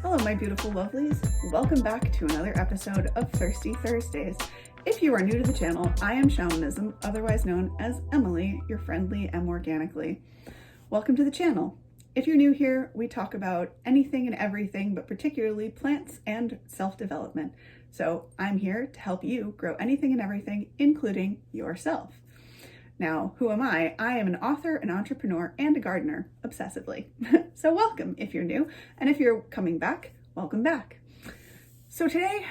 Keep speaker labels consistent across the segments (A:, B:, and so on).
A: Hello, my beautiful lovelies. Welcome back to another episode of Thirsty Thursdays. If you are new to the channel, I am Shamanism, otherwise known as Emilie, your friendly EmOrganically. Welcome to the channel. If you're new here, we talk about anything and everything, but particularly plants and self-development. So I'm here to help you grow anything and everything, including yourself. Now, who am I? I am an author, an entrepreneur, and a gardener, obsessively. So welcome if you're new, and if you're coming back, welcome back. So today,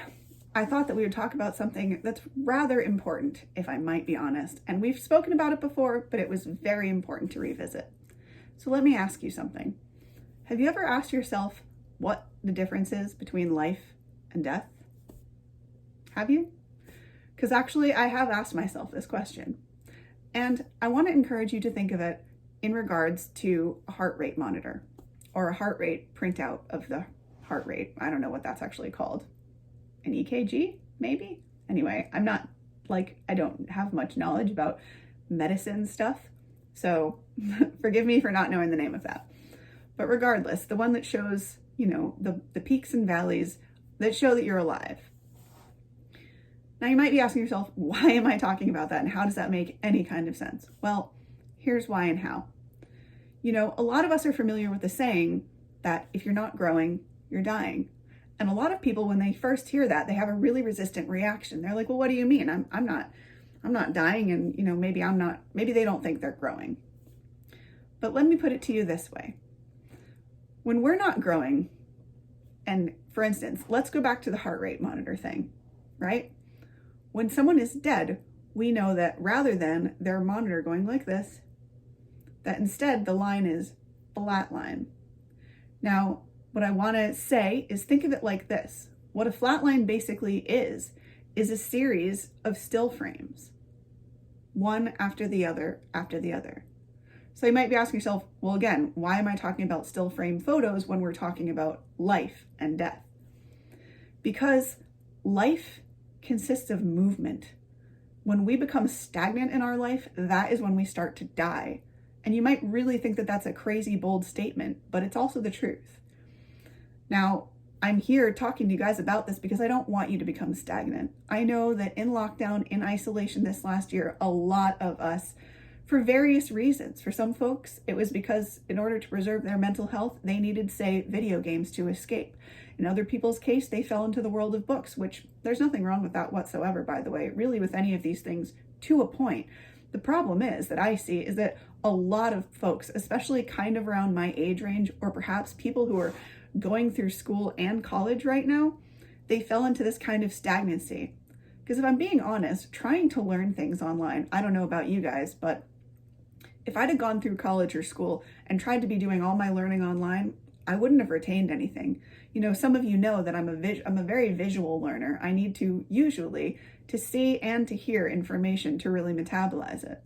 A: I thought that we would talk about something that's rather important, if I might be honest. And we've spoken about it before, but it was very important to revisit. So let me ask you something. Have you ever asked yourself what the difference is between life and death? Have you? Because actually, I have asked myself this question. And I want to encourage you to think of it in regards to a heart rate monitor or a heart rate printout of the heart rate. I don't know what that's actually called. An EKG, maybe? Anyway, I don't have much knowledge about medicine stuff. So forgive me for not knowing the name of that. But regardless, the one that shows, the peaks and valleys that show that you're alive. Now you might be asking yourself, why am I talking about that and how does that make any kind of sense? Well, here's why and how. A lot of us are familiar with the saying that if you're not growing, you're dying. And a lot of people, when they first hear that, they have a really resistant reaction. They're like, well, what do you mean? I'm not dying, and maybe they don't think they're growing. But let me put it to you this way. When we're not growing, and for instance, let's go back to the heart rate monitor thing, right? When someone is dead, we know that rather than their monitor going like this, that instead the line is flat line. Now, what I want to say is think of it like this. What a flat line basically is a series of still frames, one after the other after the other. So you might be asking yourself, well, again, why am I talking about still frame photos when we're talking about life and death? Because life consists of movement. When we become stagnant in our life, that is when we start to die. And you might really think that that's a crazy, bold statement, but it's also the truth. Now, I'm here talking to you guys about this because I don't want you to become stagnant. I know that in lockdown, in isolation this last year, a lot of us, for various reasons, for some folks, it was because in order to preserve their mental health, they needed, say, video games to escape. In other people's case, they fell into the world of books, which there's nothing wrong with that whatsoever, by the way, really with any of these things to a point. The problem is that I see is that a lot of folks, especially kind of around my age range, or perhaps people who are going through school and college right now, they fell into this kind of stagnancy. Because if I'm being honest, trying to learn things online, I don't know about you guys, but if I'd have gone through college or school and tried to be doing all my learning online, I wouldn't have retained anything. Some of you know that I'm a very visual learner. I need to usually to see and to hear information to really metabolize it.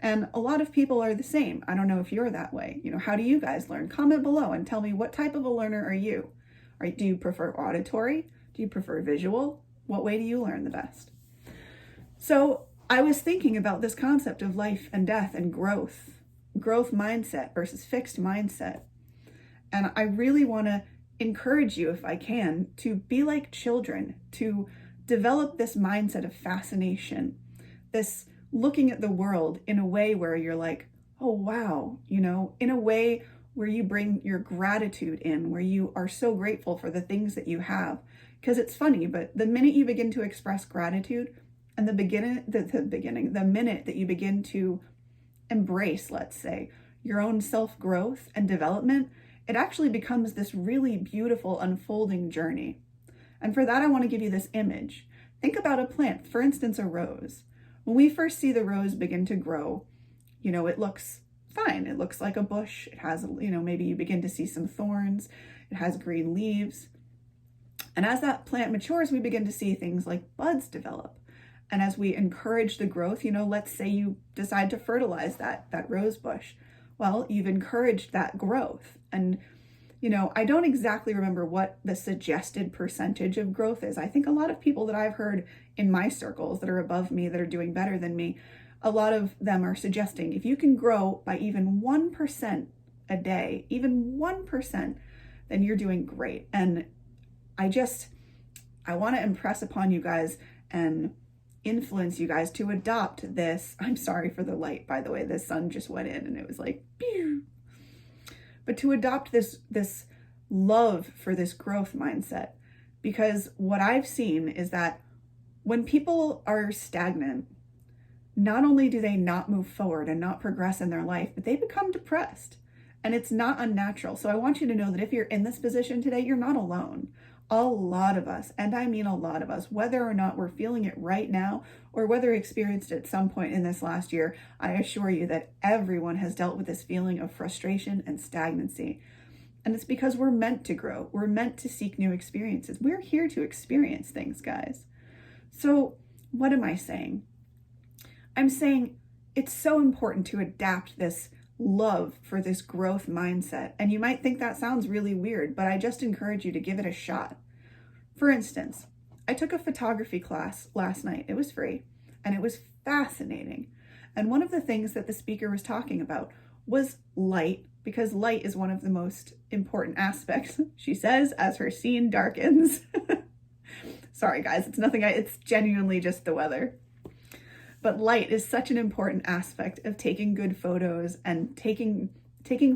A: And a lot of people are the same. I don't know if you're that way. How do you guys learn? Comment below and tell me, what type of a learner are you? Do you prefer auditory? Do you prefer visual? What way do you learn the best? So I was thinking about this concept of life and death and growth mindset versus fixed mindset. And I really want to encourage you, if I can, to be like children, to develop this mindset of fascination, this looking at the world in a way where you're like, oh, wow, in a way where you bring your gratitude in, where you are so grateful for the things that you have. Because it's funny, but the minute you begin to express gratitude and the minute that you begin to embrace, let's say, your own self-growth and development, it actually becomes this really beautiful unfolding journey. And for that, I want to give you this image. Think about a plant, for instance, a rose. When we first see the rose begin to grow, it looks fine. It looks like a bush. It has, maybe you begin to see some thorns. It has green leaves. And as that plant matures, we begin to see things like buds develop. And as we encourage the growth, let's say you decide to fertilize that rose bush. Well, you've encouraged that growth. And, I don't exactly remember what the suggested percentage of growth is. I think a lot of people that I've heard in my circles that are above me, that are doing better than me, a lot of them are suggesting if you can grow by even 1% a day, even 1%, then you're doing great. And I want to impress upon you guys and influence you guys to adopt this. I'm sorry for the light, by the way. The sun just went in and it was like, pew. But to adopt this love for this growth mindset. Because what I've seen is that when people are stagnant, not only do they not move forward and not progress in their life, but they become depressed. And it's not unnatural. So I want you to know that if you're in this position today, you're not alone. A lot of us, and I mean a lot of us, whether or not we're feeling it right now or whether we experienced it at some point in this last year, I assure you that everyone has dealt with this feeling of frustration and stagnancy. And it's because we're meant to grow. We're meant to seek new experiences. We're here to experience things, guys. So what am I saying? I'm saying it's so important to adapt this love for this growth mindset. And you might think that sounds really weird, but I just encourage you to give it a shot. For instance, I took a photography class last night. It was free and it was fascinating. And one of the things that the speaker was talking about was light, because light is one of the most important aspects, she says, as her scene darkens. Sorry guys, it's genuinely just the weather. But light is such an important aspect of taking good photos and taking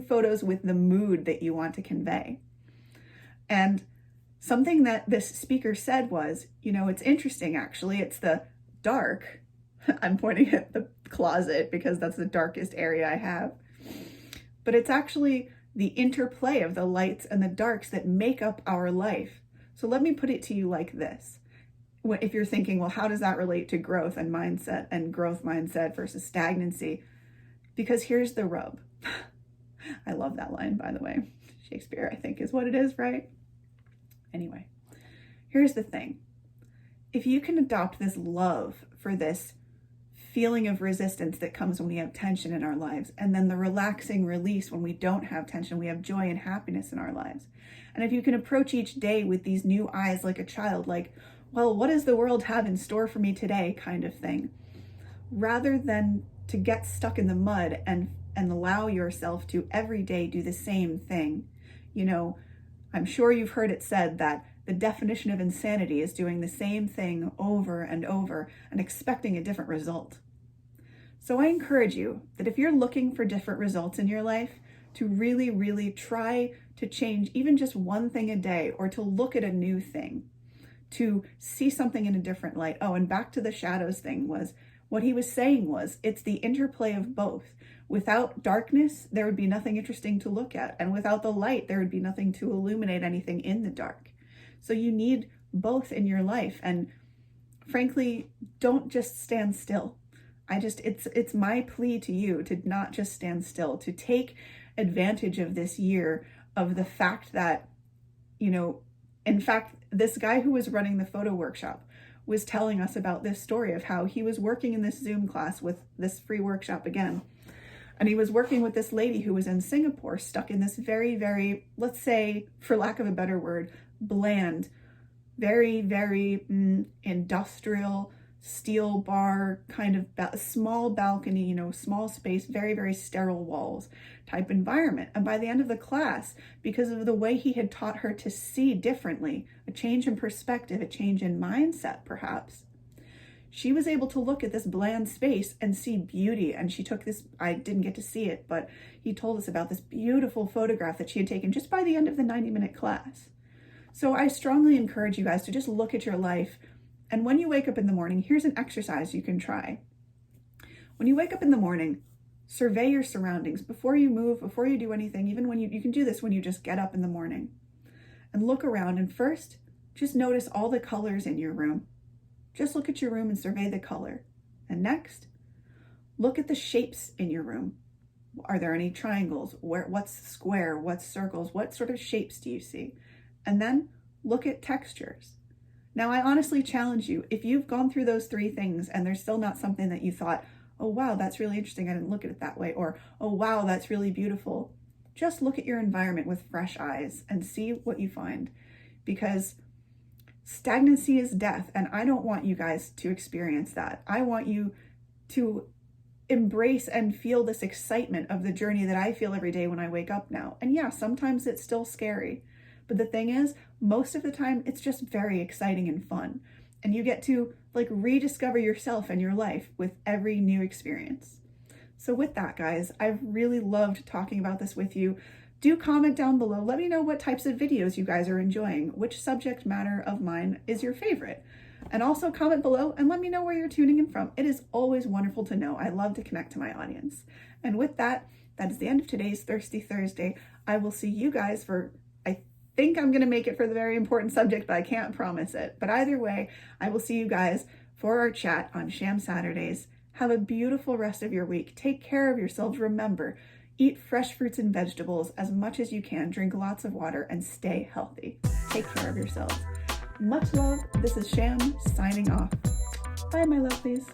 A: photos with the mood that you want to convey. And something that this speaker said was, it's interesting actually, it's the dark. I'm pointing at the closet because that's the darkest area I have. But it's actually the interplay of the lights and the darks that make up our life. So let me put it to you like this. If you're thinking, well, how does that relate to growth and mindset and growth mindset versus stagnancy? Because here's the rub. I love that line, by the way. Shakespeare, I think, is what it is, right? Anyway, here's the thing. If you can adopt this love for this feeling of resistance that comes when we have tension in our lives, and then the relaxing release when we don't have tension, we have joy and happiness in our lives. And if you can approach each day with these new eyes like a child, like, well, what does the world have in store for me today kind of thing, rather than to get stuck in the mud and allow yourself to every day do the same thing. I'm sure you've heard it said that the definition of insanity is doing the same thing over and over and expecting a different result. So I encourage you that if you're looking for different results in your life, to really, really try to change even just one thing a day, or to look at a new thing, to see something in a different light. Oh, and back to the shadows thing, was what he was saying was it's the interplay of both. Without darkness, there would be nothing interesting to look at. And without the light, there would be nothing to illuminate anything in the dark. So you need both in your life. And frankly, don't just stand still. It's my plea to you to not just stand still, to take advantage of this year, of the fact that, in fact, this guy who was running the photo workshop was telling us about this story of how he was working in this Zoom class with this free workshop again. And he was working with this lady who was in Singapore, stuck in this very, very, let's say, for lack of a better word, bland, very, very industrial, steel bar, kind of small balcony, small space, very, very sterile walls type environment. And by the end of the class, because of the way he had taught her to see differently, a change in perspective, a change in mindset, perhaps, she was able to look at this bland space and see beauty. And she took this, I didn't get to see it, but he told us about this beautiful photograph that she had taken just by the end of the 90-minute class. So I strongly encourage you guys to just look at your life. And when you wake up in the morning, here's an exercise you can try. When you wake up in the morning, survey your surroundings before you move, before you do anything, even when you can do this when you just get up in the morning. And look around, and first, just notice all the colors in your room. Just look at your room and survey the color. And next, look at the shapes in your room. Are there any triangles? What's square? What's circles? What sort of shapes do you see? And then look at textures. Now, I honestly challenge you, if you've gone through those three things and there's still not something that you thought, oh, wow, that's really interesting, I didn't look at it that way, or, oh, wow, that's really beautiful, just look at your environment with fresh eyes and see what you find. Because stagnancy is death, and I don't want you guys to experience that. I want you to embrace and feel this excitement of the journey that I feel every day when I wake up now. And yeah, sometimes it's still scary. But the thing is, most of the time, it's just very exciting and fun. And you get to like rediscover yourself and your life with every new experience. So with that, guys, I've really loved talking about this with you. Do comment down below. Let me know what types of videos you guys are enjoying. Which subject matter of mine is your favorite? And also comment below and let me know where you're tuning in from. It is always wonderful to know. I love to connect to my audience. And with that, that is the end of today's Thirsty Thursday. I will see you guys for, I think I'm going to make it for the very important subject, but I can't promise it. But either way, I will see you guys for our chat on SHAM Saturdays. Have a beautiful rest of your week. Take care of yourselves. Remember, eat fresh fruits and vegetables as much as you can. Drink lots of water and stay healthy. Take care of yourselves. Much love. This is SHAM signing off. Bye, my lovelies.